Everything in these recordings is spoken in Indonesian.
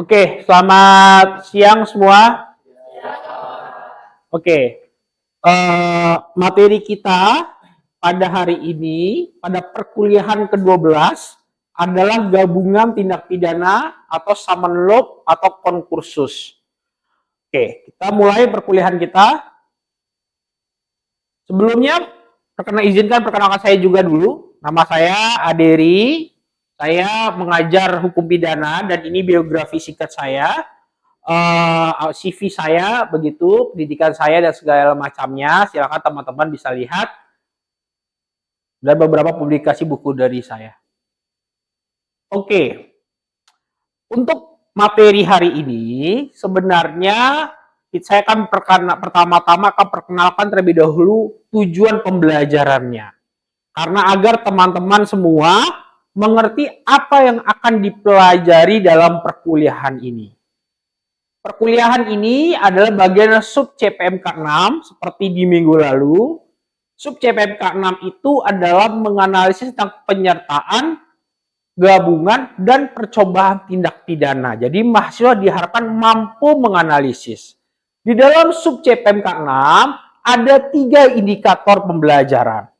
Oke, selamat siang semua. Oke, materi kita pada hari ini, pada perkuliahan ke-12 adalah gabungan tindak pidana atau summon law atau konkursus. Oke, kita mulai perkuliahan kita. Sebelumnya, izinkan perkenalkan saya juga dulu. Nama saya Aderi. Saya mengajar hukum pidana dan ini biografi singkat saya. CV saya begitu, pendidikan saya dan segala macamnya. Silakan teman-teman bisa lihat dan beberapa publikasi buku dari saya. Oke, untuk materi hari ini sebenarnya saya akan pertama-tama akan perkenalkan terlebih dahulu tujuan pembelajarannya. Karena agar teman-teman semua mengerti apa yang akan dipelajari dalam perkuliahan ini. Perkuliahan ini adalah bagian sub CPMK 6 seperti di minggu lalu. Sub CPMK 6 itu adalah menganalisis tentang penyertaan, gabungan, dan percobaan tindak pidana. Jadi mahasiswa diharapkan mampu menganalisis. Di dalam sub CPMK 6 ada 3 indikator pembelajaran.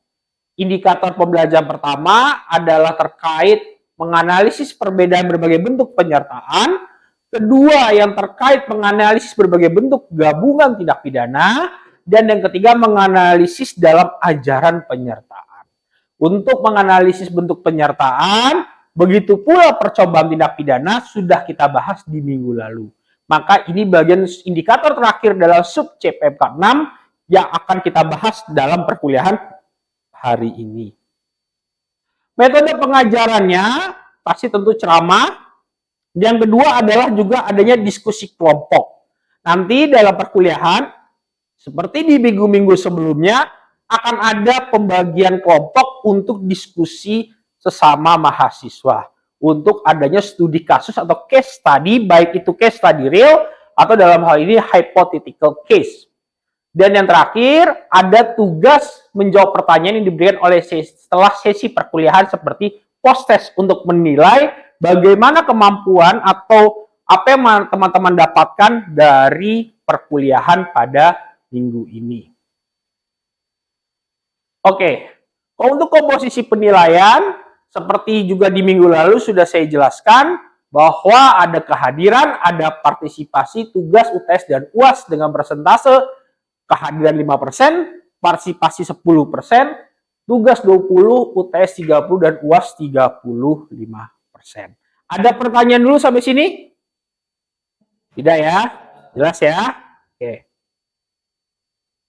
Indikator pembelajaran pertama adalah terkait menganalisis perbedaan berbagai bentuk penyertaan. Kedua, yang terkait menganalisis berbagai bentuk gabungan tindak pidana. Dan yang ketiga, menganalisis dalam ajaran penyertaan. Untuk menganalisis bentuk penyertaan, begitu pula percobaan tindak pidana sudah kita bahas di minggu lalu. Maka ini bagian indikator terakhir dalam sub CPMK 6 yang akan kita bahas dalam perkuliahan hari ini. Metode pengajarannya pasti tentu ceramah. Yang kedua adalah juga adanya diskusi kelompok. Nanti dalam perkuliahan, seperti di minggu-minggu sebelumnya, akan ada pembagian kelompok untuk diskusi sesama mahasiswa. Untuk adanya studi kasus atau case study, baik itu case study real atau dalam hal ini hypothetical case. Dan yang terakhir, ada tugas menjawab pertanyaan yang diberikan oleh setelah sesi perkuliahan seperti post-test untuk menilai bagaimana kemampuan atau apa yang teman-teman dapatkan dari perkuliahan pada minggu ini. Oke, untuk komposisi penilaian, seperti juga di minggu lalu sudah saya jelaskan bahwa ada kehadiran, ada partisipasi, tugas, UTS, dan UAS dengan persentase kehadiran 5%, partisipasi 10%, tugas 20%, UTS 30%, dan UAS 35%. Ada pertanyaan dulu sampai sini? Tidak ya? Jelas ya? Oke.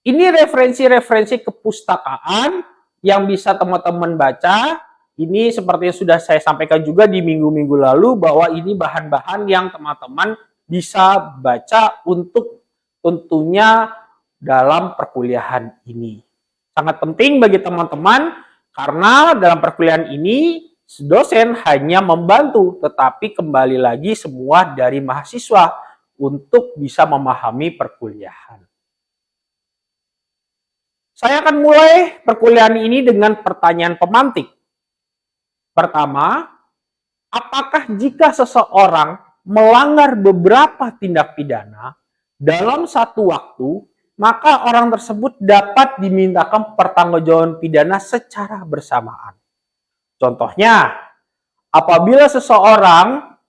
Ini referensi-referensi kepustakaan yang bisa teman-teman baca. Ini seperti yang sudah saya sampaikan juga di minggu-minggu lalu bahwa ini bahan-bahan yang teman-teman bisa baca untuk tentunya dalam perkuliahan ini. Sangat penting bagi teman-teman karena dalam perkuliahan ini dosen hanya membantu, tetapi kembali lagi semua dari mahasiswa untuk bisa memahami perkuliahan. Saya akan mulai perkuliahan ini dengan pertanyaan pemantik. Pertama, apakah jika seseorang melanggar beberapa tindak pidana dalam satu waktu, maka orang tersebut dapat dimintakan pertanggungjawaban pidana secara bersamaan. Contohnya, apabila seseorang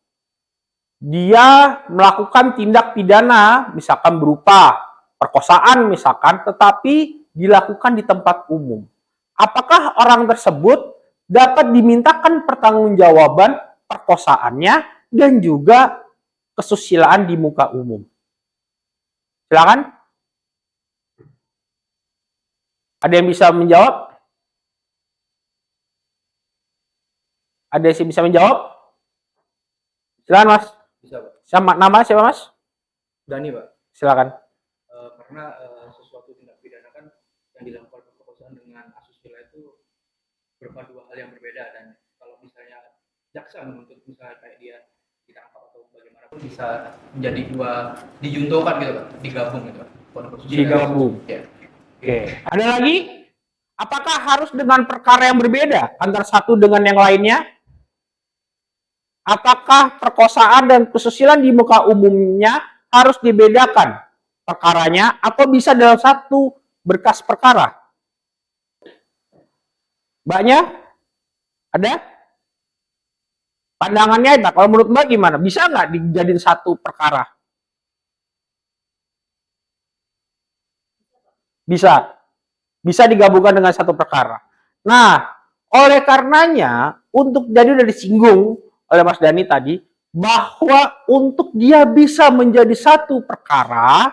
dia melakukan tindak pidana, misalkan berupa perkosaan misalkan, tetapi dilakukan di tempat umum. Apakah orang tersebut dapat dimintakan pertanggungjawaban perkosaannya dan juga kesusilaan di muka umum? Silakan. Ada yang bisa menjawab? Ada yang bisa menjawab? Silakan Mas. Bisa Pak. Sama nama siapa Mas? Dani Pak. Silakan. Karena sesuatu tindak pidana kan yang dilakukan perkosaan dengan asusila itu berupa dua hal yang berbeda, dan kalau misalnya jaksa menuntut misalnya kayak dia ditangkap atau bagaimanapun bisa menjadi dua, dijuntokan gitu Pak, digabung gitu Pak. Digabung. Ya. Oke. Ada lagi? Apakah harus dengan perkara yang berbeda antara satu dengan yang lainnya? Apakah perkosaan dan kesusilaan di muka umumnya harus dibedakan perkaranya atau bisa dalam satu berkas perkara? Mbaknya ada pandangannya? Nah, kalau menurut Mbak gimana? Bisa nggak dijadiin satu perkara? Bisa. Bisa digabungkan dengan satu perkara. Nah, oleh karenanya, untuk jadi udah disinggung oleh Mas Dani tadi, bahwa untuk dia bisa menjadi satu perkara,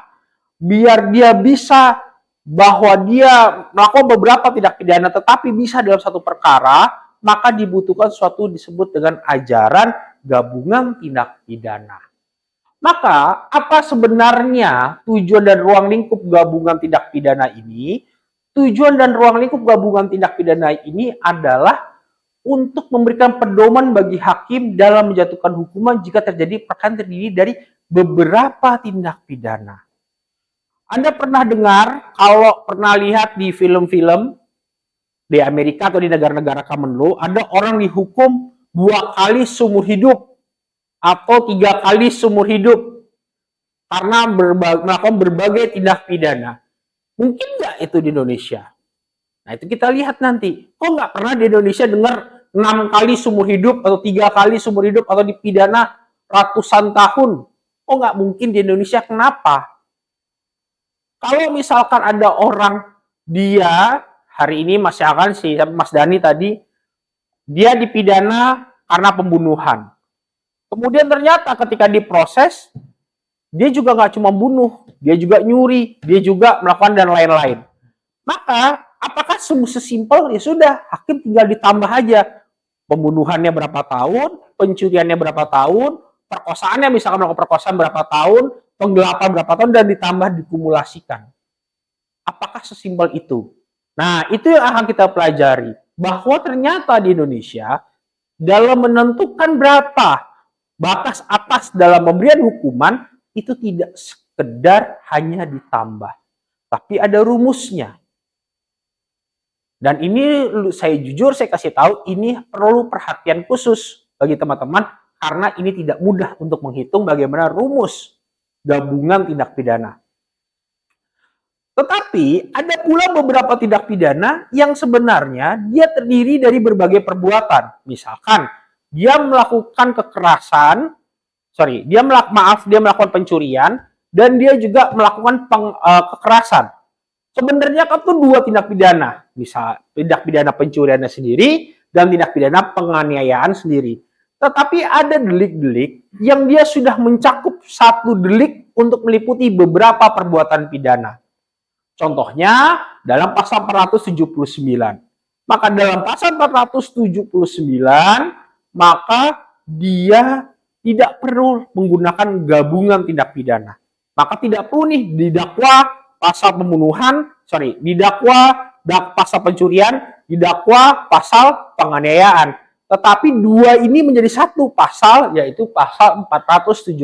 biar dia bisa bahwa dia melakukan beberapa tindak pidana tetapi bisa dalam satu perkara, maka dibutuhkan suatu disebut dengan ajaran gabungan tindak pidana. Maka, apa sebenarnya tujuan dan ruang lingkup gabungan tindak pidana ini? Tujuan dan ruang lingkup gabungan tindak pidana ini adalah untuk memberikan pedoman bagi hakim dalam menjatuhkan hukuman jika terjadi perkara terdiri dari beberapa tindak pidana. Anda pernah dengar, kalau pernah lihat di film-film di Amerika atau di negara-negara common law, ada orang dihukum 2 kali seumur hidup atau 3 kali seumur hidup karena melakukan berbagai tindak pidana. Mungkin nggak itu di Indonesia? Nah, itu kita lihat nanti. Kok nggak pernah di Indonesia dengar 6 kali seumur hidup atau 3 kali seumur hidup atau dipidana ratusan tahun? Kok nggak mungkin di Indonesia? Kenapa? Kalau misalkan ada orang, dia hari ini misalkan si Mas Dani tadi, dia dipidana karena pembunuhan. Kemudian ternyata ketika diproses, dia juga nggak cuma bunuh, dia juga nyuri, dia juga melakukan dan lain-lain. Maka, apakah sesimpel ya sudah, hakim tinggal ditambah aja. Pembunuhannya berapa tahun, pencuriannya berapa tahun, perkosaannya misalkan melakukan perkosaan berapa tahun, penggelapan berapa tahun, dan ditambah dikumulasikan. Apakah sesimpel itu? Nah, itu yang akan kita pelajari. Bahwa ternyata di Indonesia, dalam menentukan berapa batas atas dalam pemberian hukuman, itu tidak sekedar hanya ditambah, tapi ada rumusnya. Dan ini saya jujur, saya kasih tahu, ini perlu perhatian khusus bagi teman-teman, karena ini tidak mudah untuk menghitung bagaimana rumus gabungan tindak pidana. Tetapi ada pula beberapa tindak pidana yang sebenarnya dia terdiri dari berbagai perbuatan. Misalkan, dia melakukan kekerasan, dia melakukan pencurian, dan dia juga melakukan kekerasan. Sebenarnya kan itu 2 tindak pidana. Misal tindak pidana pencuriannya sendiri dan tindak pidana penganiayaan sendiri. Tetapi ada delik-delik yang dia sudah mencakup satu delik untuk meliputi beberapa perbuatan pidana. Contohnya dalam pasal 479. Maka dalam pasal 479, maka dia tidak perlu menggunakan gabungan tindak pidana. Maka tidak perlu nih didakwa pasal pembunuhan, didakwa pasal pencurian, didakwa pasal penganiayaan. Tetapi 2 ini menjadi satu pasal, yaitu pasal 479,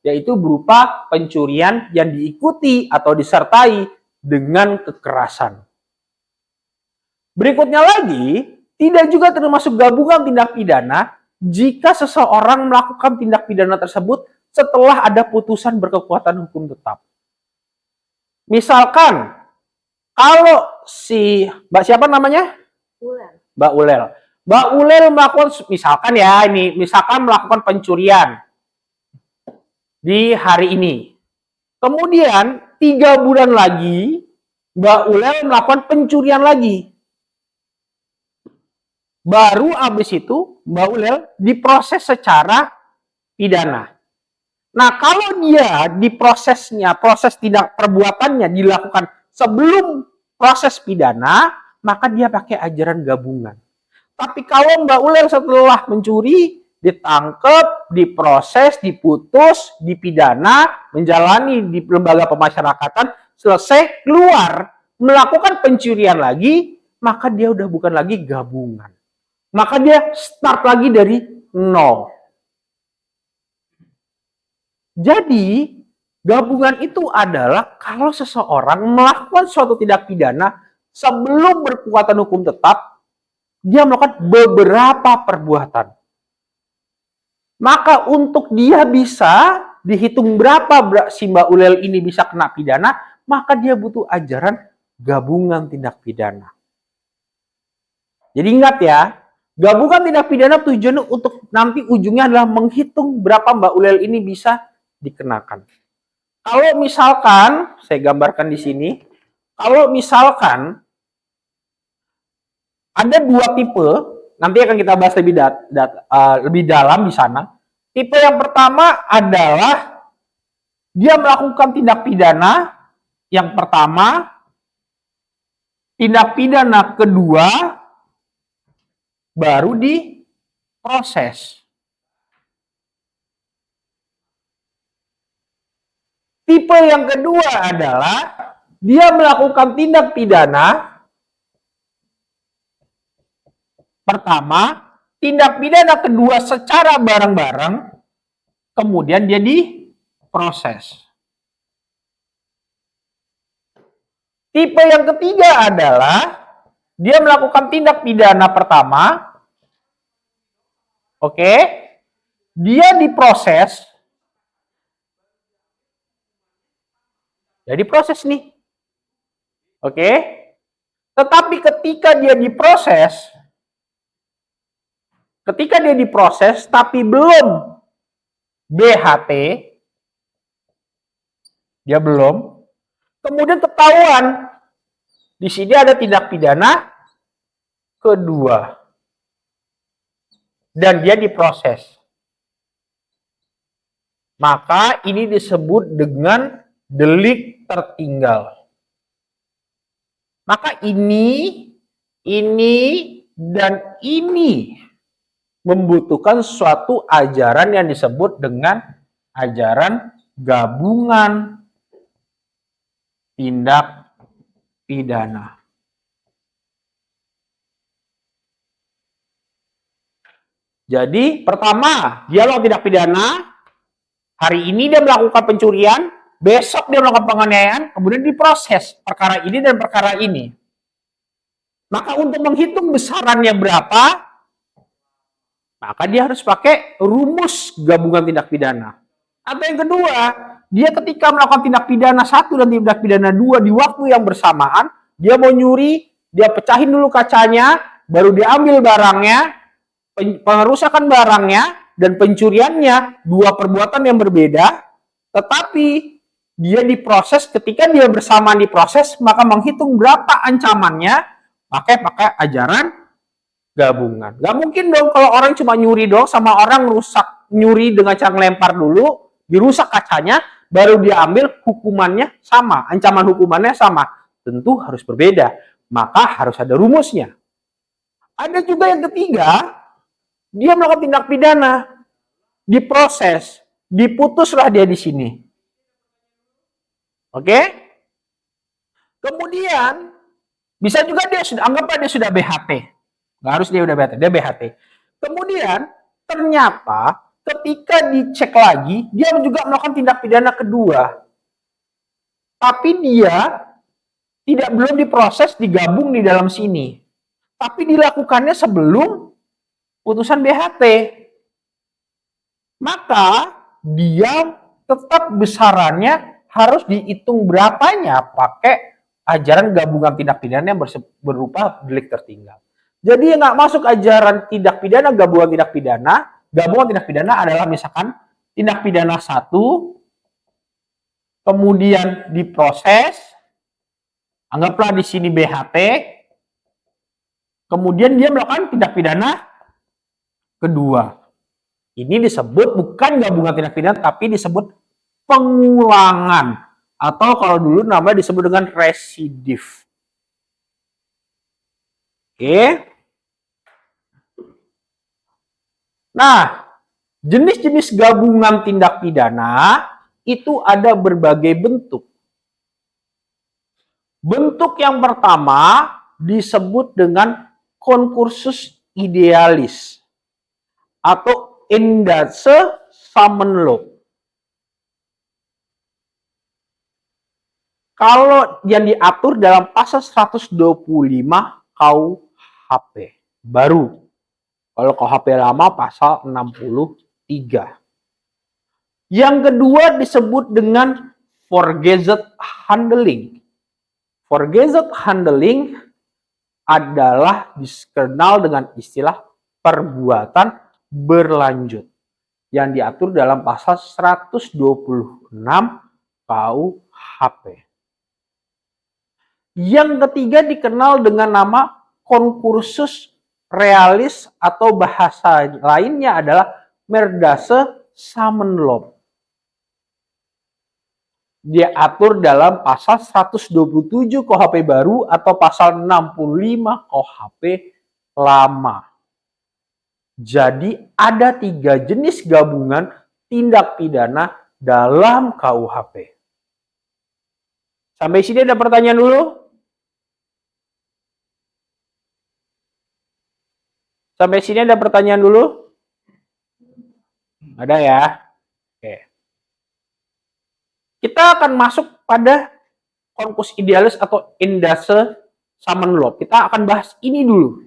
yaitu berupa pencurian yang diikuti atau disertai dengan kekerasan. Berikutnya lagi, tidak juga termasuk gabungan tindak pidana jika seseorang melakukan tindak pidana tersebut setelah ada putusan berkekuatan hukum tetap. Misalkan, kalau si Mbak siapa namanya? Ulel. Mbak Ulel. Mbak Ulel melakukan, misalkan melakukan pencurian di hari ini. Kemudian 3 bulan lagi, Mbak Ulel melakukan pencurian lagi. Baru habis itu Mbak Ulel diproses secara pidana. Nah, kalau dia proses tidak perbuatannya dilakukan sebelum proses pidana, maka dia pakai ajaran gabungan. Tapi kalau Mbak Ulel setelah mencuri, ditangkap, diproses, diputus, dipidana, menjalani di lembaga pemasyarakatan, selesai, keluar, melakukan pencurian lagi, maka dia udah bukan lagi gabungan. Maka dia start lagi dari 0. Jadi, gabungan itu adalah kalau seseorang melakukan suatu tindak pidana sebelum berkekuatan hukum tetap, dia melakukan beberapa perbuatan. Maka untuk dia bisa dihitung berapa si Mbak Ulel ini bisa kena pidana, maka dia butuh ajaran gabungan tindak pidana. Jadi ingat ya, gabungan tindak pidana tujuannya untuk nanti ujungnya adalah menghitung berapa Mbak Ulel ini bisa dikenakan. Kalau misalkan, saya gambarkan di sini, kalau misalkan ada dua tipe, nanti akan kita bahas lebih dalam di sana. Tipe yang pertama adalah dia melakukan tindak pidana yang pertama, tindak pidana kedua baru diproses. Tipe yang kedua adalah dia melakukan tindak pidana pertama, tindak pidana kedua secara bareng-bareng, kemudian dia diproses. Tipe yang ketiga adalah dia melakukan tindak pidana pertama, oke, dia diproses, jadi proses nih, oke, tetapi ketika dia diproses tapi belum BHT, dia belum, kemudian ketahuan di sini ada tindak pidana kedua dan dia diproses, maka ini disebut dengan delik tertinggal. Maka ini dan ini membutuhkan suatu ajaran yang disebut dengan ajaran gabungan tindak pidana. Jadi pertama, dia melakukan tindak pidana, hari ini dia melakukan pencurian, besok dia melakukan penganiayaan, kemudian diproses perkara ini dan perkara ini. Maka untuk menghitung besarannya berapa, maka dia harus pakai rumus gabungan tindak pidana. Atau yang kedua, dia ketika melakukan tindak pidana 1 dan tindak pidana 2 di waktu yang bersamaan, dia mau nyuri, dia pecahin dulu kacanya, baru diambil barangnya, pengerusakan barangnya, dan pencuriannya, dua perbuatan yang berbeda, tetapi dia diproses, ketika dia bersamaan diproses, maka menghitung berapa ancamannya, pakai ajaran gabungan. Gak mungkin dong kalau orang cuma nyuri dong sama orang nyuri dengan cara ngelempar dulu, dirusak kacanya, baru dia ambil, hukumannya sama, ancaman hukumannya sama. Tentu harus berbeda, maka harus ada rumusnya. Ada juga yang ketiga, dia melakukan tindak pidana, diproses, diputuslah dia di sini. Oke? Kemudian, bisa juga dia sudah, anggaplah dia sudah BHT. Nggak harus dia udah BHT, dia BHT. Kemudian, ternyata ketika dicek lagi, dia juga melakukan tindak pidana kedua. Tapi dia belum diproses, digabung di dalam sini. Tapi dilakukannya sebelum putusan BHT. Maka dia tetap besarannya harus dihitung berapanya pakai ajaran gabungan tindak pidana yang berupa delik tertinggal. Jadi yang nggak masuk ajaran tindak pidana gabungan tindak pidana. Gabungan tindak pidana adalah misalkan tindak pidana 1, kemudian diproses, anggaplah di sini BHT, kemudian dia melakukan tindak pidana kedua. Ini disebut bukan gabungan tindak pidana, tapi disebut pengulangan. Atau kalau dulu namanya disebut dengan residif. Oke. Nah, jenis-jenis gabungan tindak pidana itu ada berbagai bentuk. Bentuk yang pertama disebut dengan konkursus idealis atau Indase Samenloh. Kalau yang diatur dalam pasal 125 KUHP baru. Kalau KUHP lama pasal 60 3. Yang kedua disebut dengan forgettable handling. Forgettable handling adalah dikenal dengan istilah perbuatan berlanjut yang diatur dalam pasal 126 KUHP. Yang ketiga dikenal dengan nama concursus realis atau bahasa lainnya adalah Merdase Samenlob. Dia atur dalam pasal 127 KUHP baru atau pasal 65 KUHP lama. Jadi ada 3 jenis gabungan tindak pidana dalam KUHP. Sampai sini ada pertanyaan dulu? Sampai sini ada pertanyaan dulu? Ada ya? Oke. Kita akan masuk pada concursus idealis atau Indase Samenlob. Kita akan bahas ini dulu.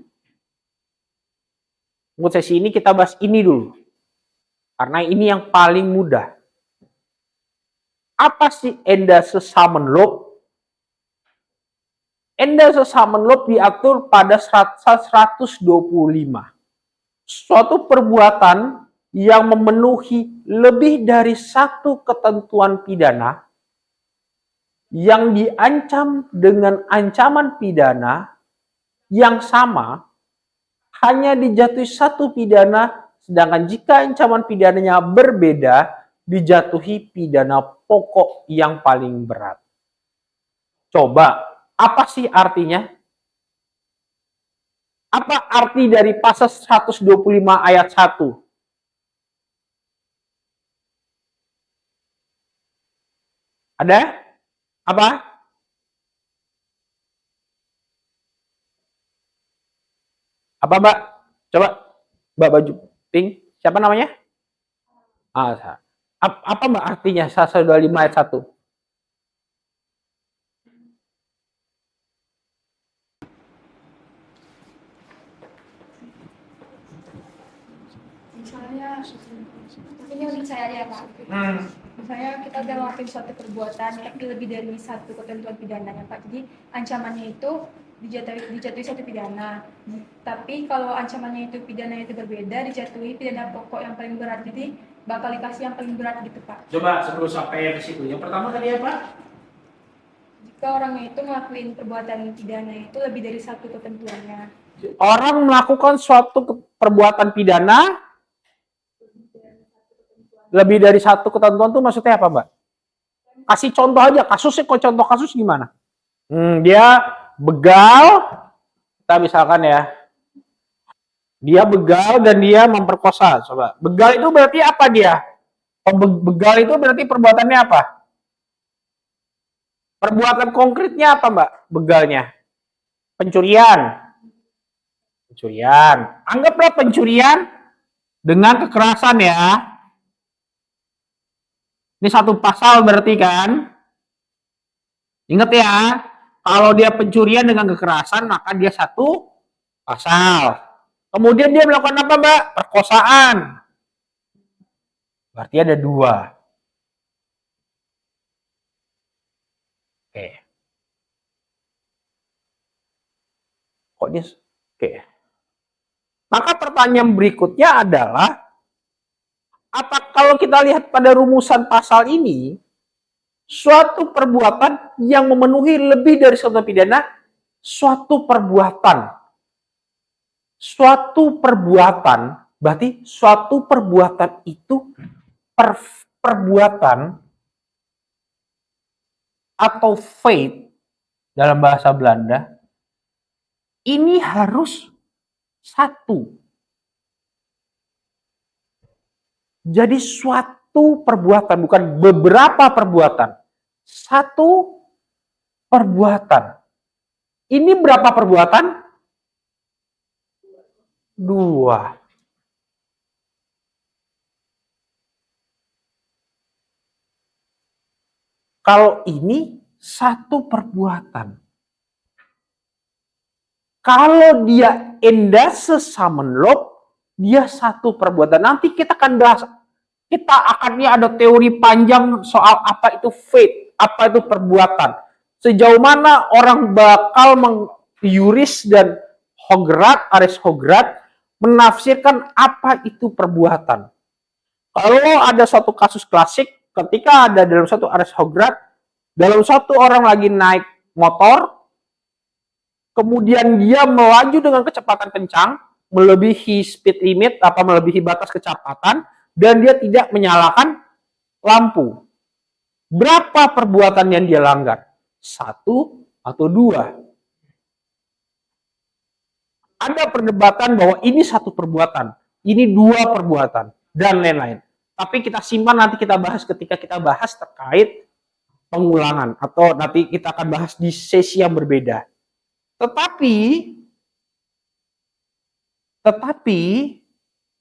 Untuk sesi ini kita bahas ini dulu. Karena ini yang paling mudah. Apa sih Indase Samenlob? Indase Samenlob diatur pada pasal 125. Suatu perbuatan yang memenuhi lebih dari satu ketentuan pidana yang diancam dengan ancaman pidana yang sama hanya dijatuhi satu pidana, sedangkan jika ancaman pidananya berbeda dijatuhi pidana pokok yang paling berat. Coba, apa sih artinya? Apa arti dari pasal 125 ayat 1? Ada? Apa? Apa, Mbak? Coba, Mbak baju pink. Siapa namanya? Apa, Mbak, artinya 125 ayat 1? Misalnya, ini lebih saya ya Pak. Misalnya kita udah ngelakuin suatu perbuatan tapi lebih dari satu ketentuan pidananya Pak. Jadi ancamannya itu dijatuhi satu pidana. Tapi kalau ancamannya itu pidana itu berbeda, dijatuhi pidana pokok yang paling berat. Jadi bakal dikasih yang paling berat gitu Pak. Coba sebelum sampai ke situ. Yang pertama tadi apa? Jika orang itu ngelakuin perbuatan pidana itu lebih dari satu ketentuannya. Orang melakukan suatu perbuatan pidana lebih dari satu ketentuan tuh maksudnya apa, Mbak? Kasih contoh aja, kasusnya kok contoh kasus gimana? Dia begal, kita misalkan ya, dia begal dan dia memperkosa, coba. Begal itu berarti apa dia? Begal itu berarti perbuatannya apa? Perbuatan konkretnya apa, Mbak? Begalnya? Pencurian. Pencurian. Anggaplah pencurian dengan kekerasan ya. Ini satu pasal berarti kan? Ingat ya, kalau dia pencurian dengan kekerasan maka dia satu pasal. Kemudian dia melakukan apa, Mbak? Perkosaan. Berarti ada 2. Oke. Kok dia? Oke. Maka pertanyaan berikutnya adalah, apa kalau kita lihat pada rumusan pasal ini, suatu perbuatan yang memenuhi lebih dari satu pidana, suatu perbuatan, berarti suatu perbuatan itu perbuatan atau feit dalam bahasa Belanda, ini harus satu. Jadi suatu perbuatan, bukan beberapa perbuatan. Satu perbuatan. Ini berapa perbuatan? 2. Kalau ini satu perbuatan. Kalau dia Indase Samenlob, dia satu perbuatan. Nanti kita akan bahas, ada teori panjang soal apa itu faith, apa itu perbuatan. Sejauh mana orang bakal yuris dan Aris Hograt menafsirkan apa itu perbuatan. Kalau ada suatu kasus klasik, ketika ada dalam satu Aris Hograt, dalam satu orang lagi naik motor, kemudian dia melaju dengan kecepatan kencang, melebihi speed limit, melebihi batas kecepatan, dan dia tidak menyalakan lampu. Berapa perbuatan yang dia langgar? 1 atau 2? Ada perdebatan bahwa ini 1 perbuatan, ini 2 perbuatan, dan lain-lain. Tapi kita simpan, nanti kita bahas ketika kita bahas terkait pengulangan, atau nanti kita akan bahas di sesi yang berbeda. Tetapi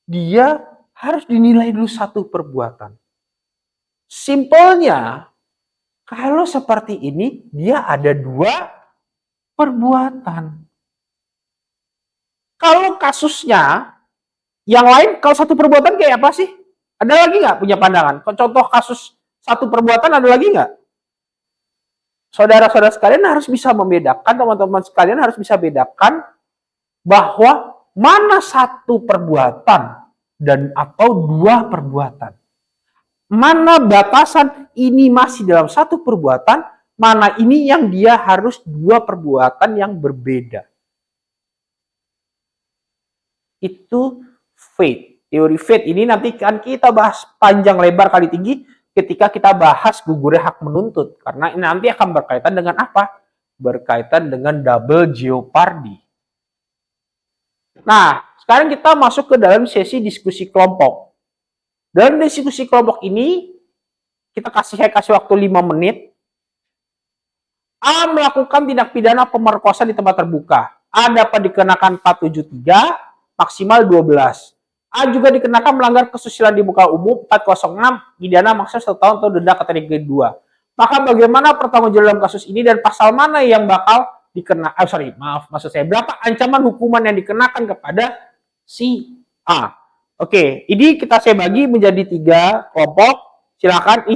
dia harus dinilai dulu 1 perbuatan. Simpelnya, kalau seperti ini, dia ada 2 perbuatan. Kalau kasusnya, yang lain, kalau 1 perbuatan kayak apa sih? Ada lagi nggak punya pandangan? Contoh kasus 1 perbuatan ada lagi nggak? Saudara-saudara sekalian harus bisa membedakan, teman-teman sekalian harus bisa bedakan bahwa mana 1 perbuatan dan atau 2 perbuatan. Mana batasan ini masih dalam 1 perbuatan, mana ini yang dia harus 2 perbuatan yang berbeda. Itu faith. Teori faith ini nanti kan kita bahas panjang lebar kali tinggi ketika kita bahas gugurnya hak menuntut. Karena ini nanti akan berkaitan dengan apa? Berkaitan dengan double jeopardy. Nah, sekarang kita masuk ke dalam sesi diskusi kelompok. Dalam diskusi kelompok ini, saya kasih waktu 5 menit. A melakukan tindak pidana pemerkosaan di tempat terbuka. A dapat dikenakan 473, maksimal 12. A juga dikenakan melanggar kesusilaan di muka umum 406, pidana maksimal 1 tahun atau denda kategori 2. Maka bagaimana pertanggungjawaban dalam kasus ini dan pasal mana yang bakal berapa ancaman hukuman yang dikenakan kepada si A. Oke, ini saya bagi menjadi 3 kelompok. Silakan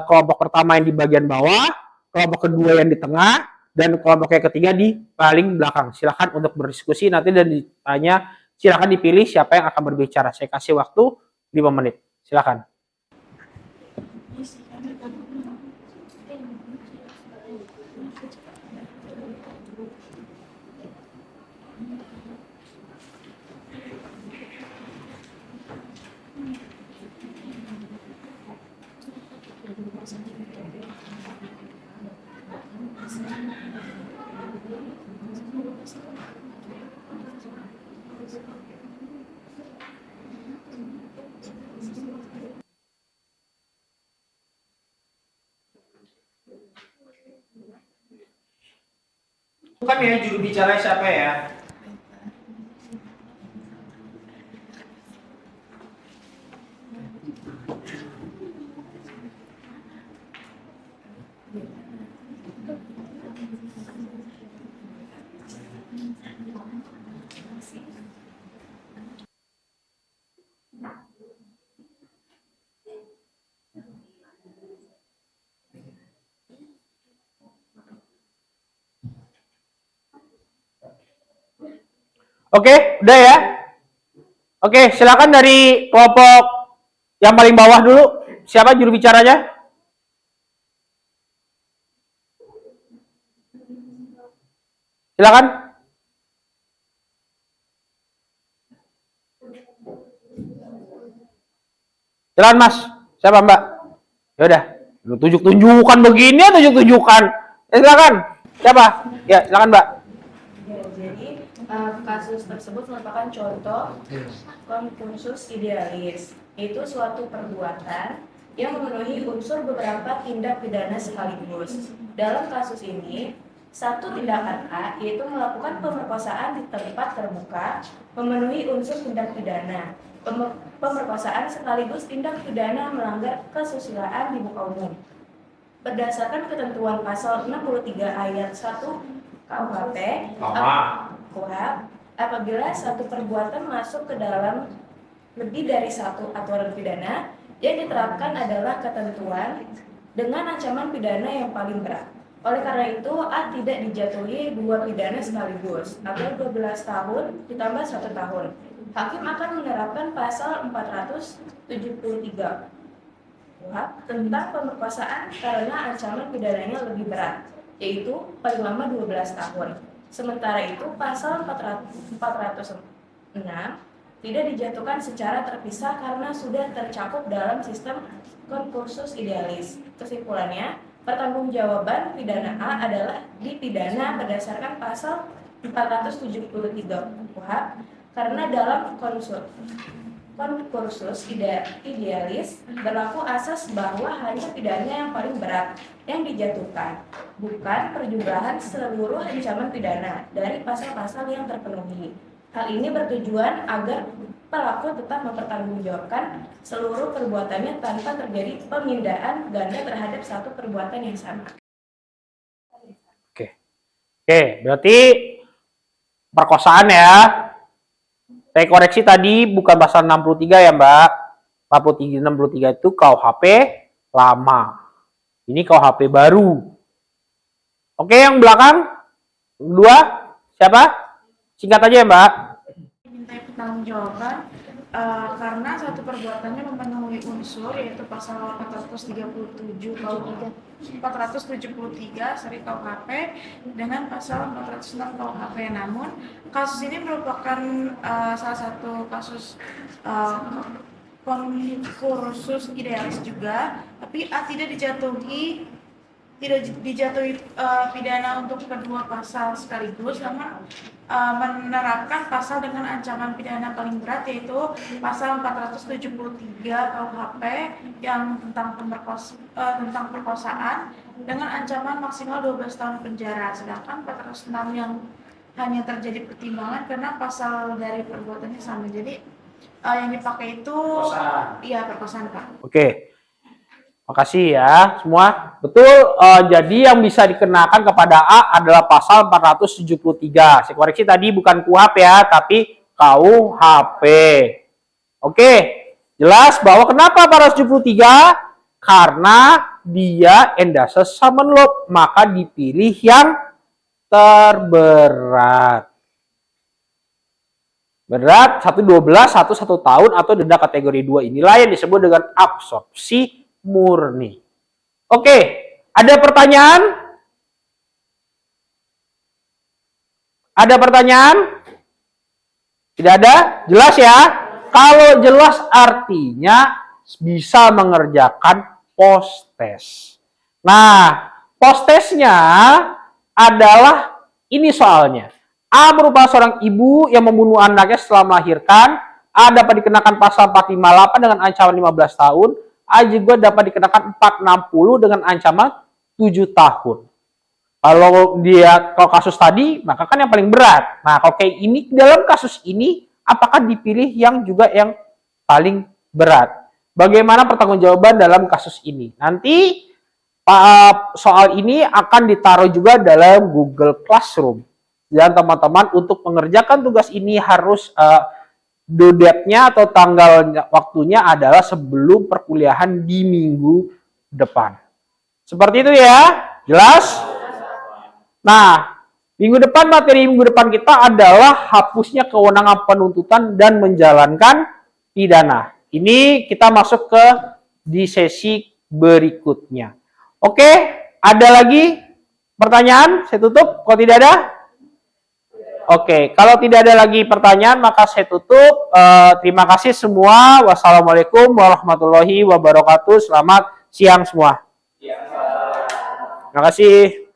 kelompok pertama yang di bagian bawah, kelompok kedua yang di tengah, dan kelompok yang ketiga di paling belakang. Silakan untuk berdiskusi nanti dan ditanya, silakan dipilih siapa yang akan berbicara. Saya kasih waktu 5 menit. Silakan. Bukan ya, juru bicara siapa ya? Oke, udah ya. Oke, silakan dari kelompok yang paling bawah dulu. Siapa juru bicaranya? Silakan. Silakan Mas. Siapa Mbak? Ya udah. Lu tunjuk-tunjukkan begini ya, tunjuk-tunjukkan. Silakan. Siapa? Ya, silakan Mbak. Kasus tersebut merupakan contoh konsensus idealis, yaitu suatu perbuatan yang memenuhi unsur beberapa tindak pidana sekaligus. Dalam kasus ini, 1 tindakan A yaitu melakukan pemerkosaan di tempat terbuka memenuhi unsur tindak pidana. Pemerkosaan sekaligus tindak pidana melanggar kesusilaan di muka umum. Berdasarkan ketentuan pasal 63 ayat 1 KUHP, apabila satu perbuatan masuk ke dalam lebih dari satu aturan pidana, yang diterapkan adalah ketentuan dengan ancaman pidana yang paling berat. Oleh karena itu, A tidak dijatuhi 2 pidana sekaligus, atau 12 tahun ditambah 1 tahun. Hakim akan menerapkan pasal 473 KUHP tentang pemerkosaan karena ancaman pidananya lebih berat, yaitu paling lama 12 tahun. Sementara itu, pasal 406 tidak dijatuhkan secara terpisah karena sudah tercakup dalam sistem konkursus idealis. Kesimpulannya, pertanggungjawaban pidana A adalah dipidana berdasarkan pasal 473 KUHP karena dalam konkursus idealis berlaku asas bahwa hanya pidana yang paling berat yang dijatuhkan, bukan perjumlahan seluruh ancaman pidana dari pasal-pasal yang terpenuhi. Hal ini bertujuan agar pelaku tetap mempertanggungjawabkan seluruh perbuatannya tanpa terjadi pemindahan ganda terhadap satu perbuatan yang sama. Oke, berarti perkosaan ya. Saya koreksi tadi bukan pasal 63 ya Mbak. 63 itu KUHP lama. Ini KUHP baru. Oke, yang belakang dua siapa? Singkat aja ya Mbak. Dimintai pertanggungjawaban karena satu perbuatannya memenuhi unsur yaitu pasal 437 KUHP dengan pasal 406 KUHP. Namun kasus ini merupakan salah satu kasus konkursus idealis juga, tapi A tidak dijatuhi pidana untuk kedua pasal sekaligus, namun menerapkan pasal dengan ancaman pidana paling berat yaitu pasal 473 KUHP yang tentang perkosaan dengan ancaman maksimal 12 tahun penjara, sedangkan 406 yang hanya terjadi pertimbangan karena pasal dari perbuatannya sama. Jadi yang dipakai itu perkosaan Pak. Oke. Makasih ya semua. Betul, jadi yang bisa dikenakan kepada A adalah pasal 473. Saya koreksi tadi bukan KUHP ya, tapi KUHP. Oke, jelas bahwa kenapa 473? Karena dia endase summon law, maka dipilih yang terberat. Berat 112, 1 tahun atau denda kategori 2. Inilah yang disebut dengan absorpsi murni. Oke, ada pertanyaan? Ada pertanyaan? Tidak ada? Jelas ya? Kalau jelas artinya bisa mengerjakan post-test. Nah, post-testnya adalah ini soalnya. A merupakan seorang ibu yang membunuh anaknya setelah melahirkan. A dapat dikenakan pasal 458 dengan ancaman 15 tahun. A juga dapat dikenakan 460 dengan ancaman 7 tahun. Kalau kasus tadi, maka kan yang paling berat. Nah, kalau kayak ini, dalam kasus ini, apakah dipilih yang juga yang paling berat? Bagaimana pertanggungjawaban dalam kasus ini? Nanti soal ini akan ditaruh juga dalam Google Classroom. Dan teman-teman untuk mengerjakan tugas ini harus due date-nya atau tanggal waktunya adalah sebelum perkuliahan di minggu depan. Seperti itu ya, jelas? Nah, materi minggu depan kita adalah hapusnya kewenangan penuntutan dan menjalankan pidana. Ini kita masuk ke di sesi berikutnya. Oke, ada lagi pertanyaan? Saya tutup, kalau tidak ada? Oke, kalau tidak ada lagi pertanyaan maka saya tutup. Terima kasih semua. Wassalamualaikum warahmatullahi wabarakatuh. Selamat siang semua. Terima kasih.